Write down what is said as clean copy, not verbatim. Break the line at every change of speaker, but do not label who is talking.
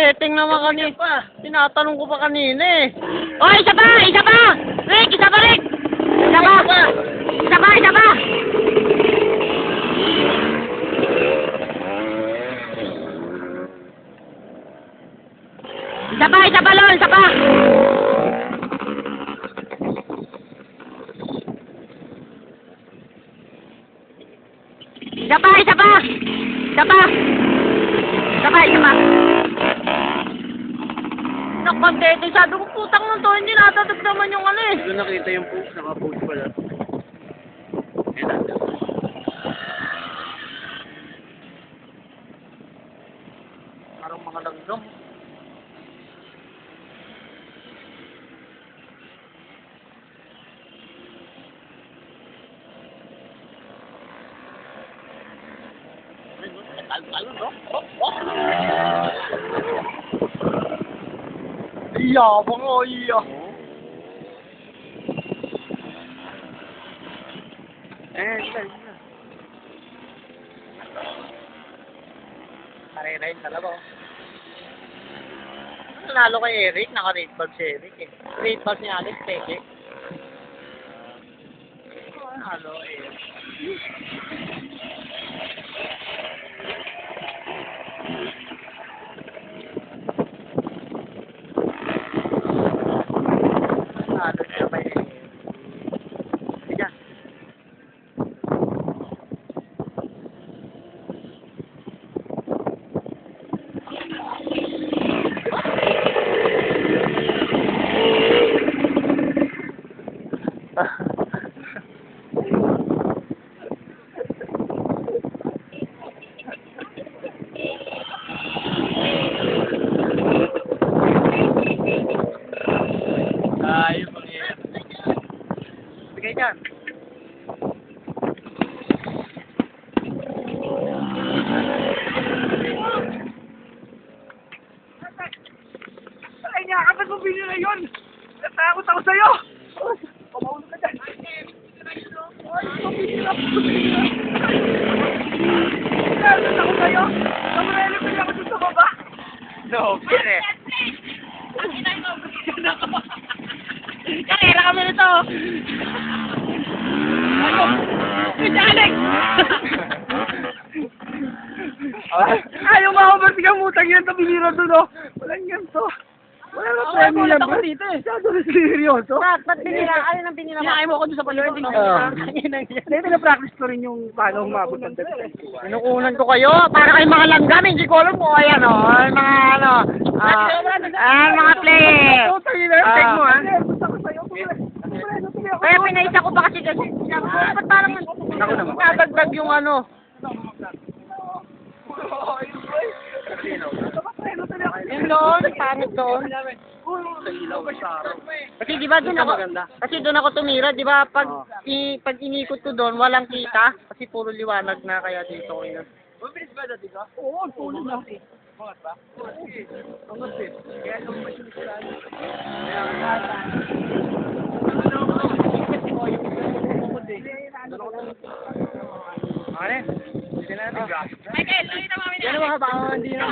setting naman kanina. Tinatanong ko pa kanina eh. Oh, isa pa! Isa pa! Rick! Isa pa, Rick! Isa pa! Isa pa! Isa pa! Isa pa! Isa pa, Lol! Isa pa! Isa pa! Isa pa! Isa pa! Isa pa! Isa pa! Nakpagdete, sabi ko, putang nung to, hindi natadag naman yung ano eh.
Hindi ko nakita yung post, naka-post pala.
Parang mga langgam. Talo, no? Yabang o, iya.
Isa.
Nare-ride talaga. Nalo kay Eric, naka-rate bag si Eric eh. Rate bag ni Alex, peke. Nalo Eric. Nalo siya kay Eric. Sige. Ayos ang yan. Bigay dyan.
Ay, nakakapag mo binila yun! Natakot ako sa'yo! Pamaulo ka dyan! Natakot ako sa'yo! Kamarelo ko ako dun sa baba!
No, pire. Kakira kami nito. Ano? Si Alex!
Ayaw ma-overtake ang mutang yan sa binira doon, oh! Walang ganito! Wala na premyo yan, bro!
dito eh.
Masyado na seryoso!
Ba't binira? Ano nang binira mo? Kinain mo ko doon sa palengke.
Hindi, pinapractice ko rin yung paano humabot ng dagdag.
Pinukunan ko kayo para kayong mga langgam. Hindi ko alam kung ayan o. Mga ano. Mga player.
Take mo, ha?
Kaya pinaisa ko pa kasi ba't parang nadagdag yung ano. Yung doon, pangit doon. Kasi di ba doon ako, tumira, di ba pag inikot ko doon, walang kita. Kasi puro liwanag na kaya dito ko yun.
Mabilis ba dati ka? Oo, puno na. Mangat ba? Mangat eh. Kaya nung masyusulan. Ano? Hindi natin gas.
Michael, nakita mo kami na. Yan naman, baka hindi na